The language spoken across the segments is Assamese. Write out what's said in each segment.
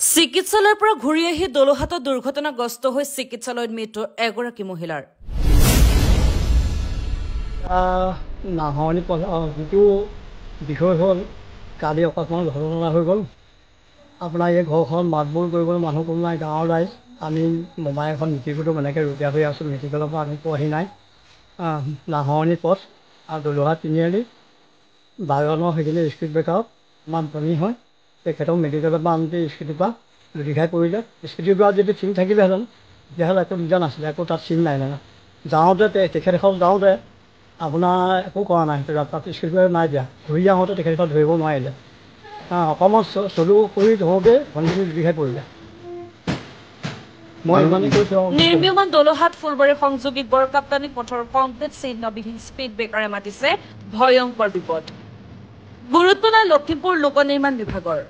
চিকিৎসালয়ৰ পৰা ঘূৰি আহি দলহাটত দুৰ্ঘটনাগ্ৰস্ত হৈ চিকিৎসালয়ত মৃত্যু এগৰাকী মহিলাৰ নাহনি যিটো বিষয় হ'ল কালি অকস্মাত ঘটনা হৈ গ'ল আপোনাৰ এই ঘৰখন মাতবোল কৰিবলৈ মানুহ কোনো নাই গাঁৱৰ ৰাইজ আমি মোমাই এখন মিটিংটো এনেকৈ ৰুপীয়া হৈ আছোঁ মেডিকেলৰ পৰা আমি পোৱাহি নাই নাহনি পথ আৰু দলহাট তিনিআলি বাগানৰ সেইখিনি স্পীড ব্ৰেকাৰত ইমান পানী হয় তেখেতক মেডিকেলৰ পৰা আনোতে স্কুটিৰ পৰা লুটি খাই পৰিলে স্কুটিৰ পৰা যদি চিন থাকিলেহেঁতেন তেতিয়াহ'লে একো দিগদাৰ নাছিলে একো তাত চিন নাই মানে যাওঁতে তেখেতখন যাওঁতে আপোনাৰ একো কৰা নাই তাত স্কুটিৰ নাই দিয়া ঘূৰি আহোঁতে তেখেতখন ধৰিব নোৱাৰিলে অকণমান চলু কৰি ধৰোঁতে ভণ্টিজনী লুটি খাই পৰিলে মই ইমানেই কৈছোঁ নিৰ্মীয়মান দলহাট ফুলবাৰী সংযোগী গড়কাপ্তানী পথৰ কংক্ৰিট চিহ্নবিহীন স্পীড ব্ৰেকাৰে মাতিছে ভয়ংকৰ বিপদ গুৰুত্ব নাই লখিমপুৰ লোক নিৰ্মাণ বিভাগৰ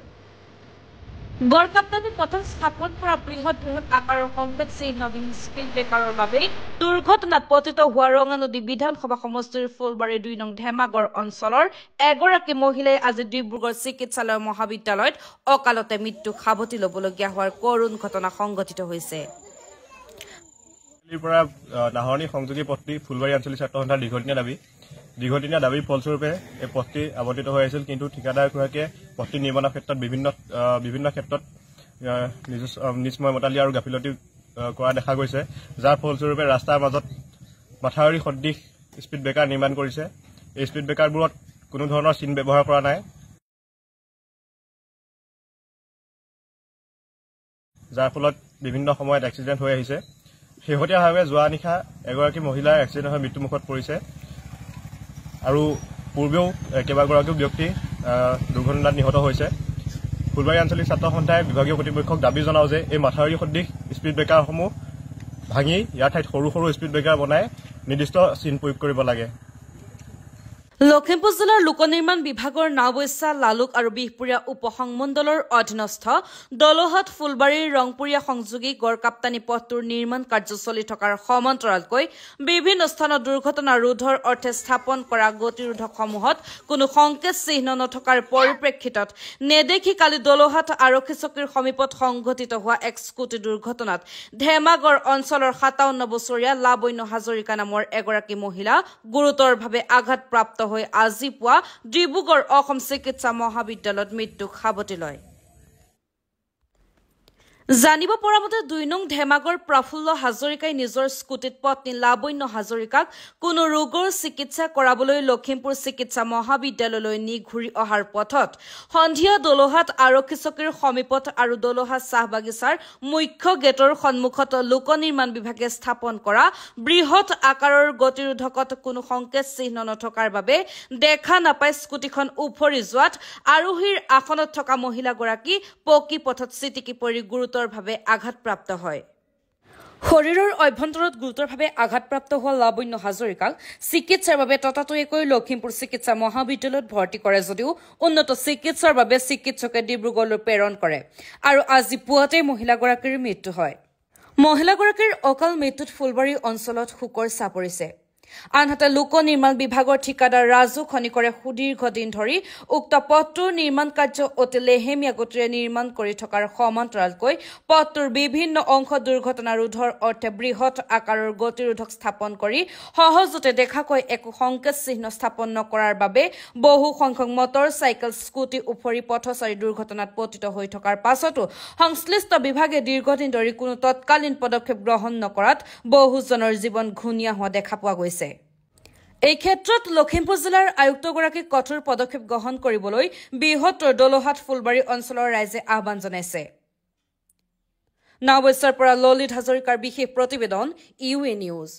গড়কাপ্তানী পথত স্থাপন কৰা বৃহৎ আকাৰৰ কংক্ৰিট চিহ্নবিহীন স্পীড ব্ৰেকাৰৰ বাবে দুৰ্ঘটনাত পতিত হোৱা ৰঙানদী বিধানসভা সমষ্টিৰ ফুলবাৰী ২ নং ধেমাগড় অঞ্চলৰ এগৰাকী মহিলাই আজি ডিব্ৰুগড় চিকিৎসালয় মহাবিদ্যালয়ত অকালতে মৃত্যু সাৱটি ল'বলগীয়া হোৱাৰ কৰুণ ঘটনা সংঘটিত হৈছে নাহৰণি সংযোগী পথটি ফুলবাৰী আঞ্চলিক ছাত্ৰ সন্থাৰ দীৰ্ঘদিনীয়া দাবীৰ ফলস্বৰূপে এই পথটি আৱৰ্তিত হৈ আছিল কিন্তু ঠিকাদাৰগৰাকীয়ে পথটি নিৰ্মাণৰ ক্ষেত্ৰত বিভিন্ন ক্ষেত্ৰত নিজ মতালি আৰু গাফিলতি কৰা দেখা গৈছে যাৰ ফলস্বৰূপে ৰাস্তাৰ মাজত মাথাউৰি সদৃশ স্পীড ব্ৰেকাৰ নিৰ্মাণ কৰিছে এই স্পীড ব্ৰেকাৰবোৰত কোনো ধৰণৰ চিন ব্যৱহাৰ কৰা নাই যাৰ ফলত বিভিন্ন সময়ত এক্সিডেণ্ট হৈ আহিছে শেহতীয়াভাৱে যোৱা নিশা এগৰাকী মহিলাৰ এক্সিডেণ্ট হৈ মৃত্যুমুখত পৰিছে আৰু পূৰ্বেও কেইবাগৰাকীও ব্যক্তি দুৰ্ঘটনাত নিহত হৈছে ফুলবাৰী আঞ্চলিক ছাত্ৰ সন্থাই বিভাগীয় কৰ্তৃপক্ষক দাবী জনাও যে এই মাথাউৰি সদৃশ স্পীড ব্ৰেকাৰসমূহ ভাঙি ইয়াৰ ঠাইত সৰু সৰু স্পীড ব্ৰেকাৰ বনাই নিৰ্দিষ্ট চিন প্ৰয়োগ কৰিব লাগে লখিমপুৰ জিলাৰ লোক নিৰ্মাণ বিভাগৰ নাওবৈচা লালুক আৰু বিহপুৰীয়া উপসংমণ্ডলৰ অধীনস্থ দলহাট ফুলবাৰীৰ ৰংপুৰীয়া সংযোগী গড়কাপ্তানী পথটোৰ নিৰ্মাণ কাৰ্য চলি থকাৰ সমান্তৰালকৈ বিভিন্ন স্থানত দুৰ্ঘটনা ৰোধৰ অৰ্থে স্থাপন কৰা গতিৰোধকসমূহত কোনো সংকেত চিহ্ন নথকাৰ পৰিপ্ৰেক্ষিতত নেদেখি কালি দলহাট আৰক্ষী চকীৰ সমীপত সংঘটিত হোৱা এক স্কুটি দুৰ্ঘটনাত ধেমাগড় অঞ্চলৰ ৫৭ বছৰীয়া লাবণ্য হাজৰিকা নামৰ এগৰাকী মহিলা গুৰুতৰভাৱে আঘাতপ্ৰাপ্ত হৈ আজি পুৱা ডিব্ৰুগড় অসম চিকিৎসা মহাবিদ্যালয়ত মৃত্যু সাৱটি লয় জানিব পৰা মতে ২ নং ধেমাগড় প্ৰফুল্ল হাজৰিকাই নিজৰ স্কুটিত পত্নী লাবণ্য হাজৰিকাক কোনো ৰোগৰ চিকিৎসা কৰাবলৈ লখিমপুৰ চিকিৎসা মহাবিদ্যালয়লৈ নি ঘূৰি অহাৰ পথত সন্ধিয়া দলহাট আৰক্ষী চকীৰ সমীপত আৰু দলহাট চাহ বাগিচাৰ মুখ্য গেটৰ সন্মুখত লোক নিৰ্মাণ বিভাগে স্থাপন কৰা বৃহৎ আকাৰৰ গতিৰোধকত কোনো সংকেত চিহ্ন নথকাৰ বাবে দেখা নাপাই স্কুটিখন উফৰি যোৱাত আৰোহীৰ আসনত থকা মহিলাগৰাকী পকী পথত চিটিকি পৰি গুৰুতৰভাৱে আঘাতপ্ৰাপ্ত হয় শৰীৰৰ অভ্যন্তৰত গুৰুতৰভাৱে আঘাতপ্ৰাপ্ত হোৱা লাবণ্য হাজৰিকাক চিকিৎসাৰ বাবে ততাতৈয়াকৈ লখিমপুৰ চিকিৎসা মহাবিদ্যালয়ত ভৰ্তি কৰে যদিও উন্নত চিকিৎসাৰ বাবে চিকিৎসকে ডিব্ৰুগড়লৈ প্ৰেৰণ কৰে আৰু আজি পুৱাতে মহিলাগৰাকীৰ মৃত্যু হয় মহিলাগৰাকীৰ অকাল মৃত্যুত ফুলবাৰী অঞ্চলত শোকৰ ছাঁ পৰিছে আনহাতে লোক নিৰ্মাণ বিভাগৰ ঠিকাদাৰ ৰাজু খনিকৰে সুদীৰ্ঘদিন ধৰি উক্ত পথটোৰ নিৰ্মাণ কাৰ্য অতি লেহেমীয়া গতিৰে নিৰ্মাণ কৰি থকাৰ সমান্তৰালকৈ পথটোৰ বিভিন্ন অংশ দুৰ্ঘটনা ৰোধৰ অৰ্থে বৃহৎ আকাৰৰ গতিৰোধক স্থাপন কৰি সহজতে দেখাকৈ একো সংকেত চিহ্ন স্থাপন নকৰাৰ বাবে বহু সংখ্যক মটৰ চাইকেল স্কুটি উফৰি পথচাৰী দুৰ্ঘটনাত পতিত হৈ থকাৰ পাছতো সংশ্লিষ্ট বিভাগে দীৰ্ঘদিন ধৰি কোনো তৎকালীন পদক্ষেপ গ্ৰহণ নকৰাত বহুজনৰ জীৱন ঘূণীয়া হোৱা দেখা পোৱা গৈছে এই ক্ষেত্ৰত লখিমপুৰ জিলাৰ আয়ুক্তগৰাকীক কঠোৰ পদক্ষেপ গ্ৰহণ কৰিবলৈ বৃহত্তৰ দলহাট ফুলবাৰী অঞ্চলৰ ৰাইজে আহ্বান জনাইছে নাওবৈচাৰ পৰা ললিত হাজৰিকাৰ বিশেষ প্ৰতিবেদন ইউএ নিউজ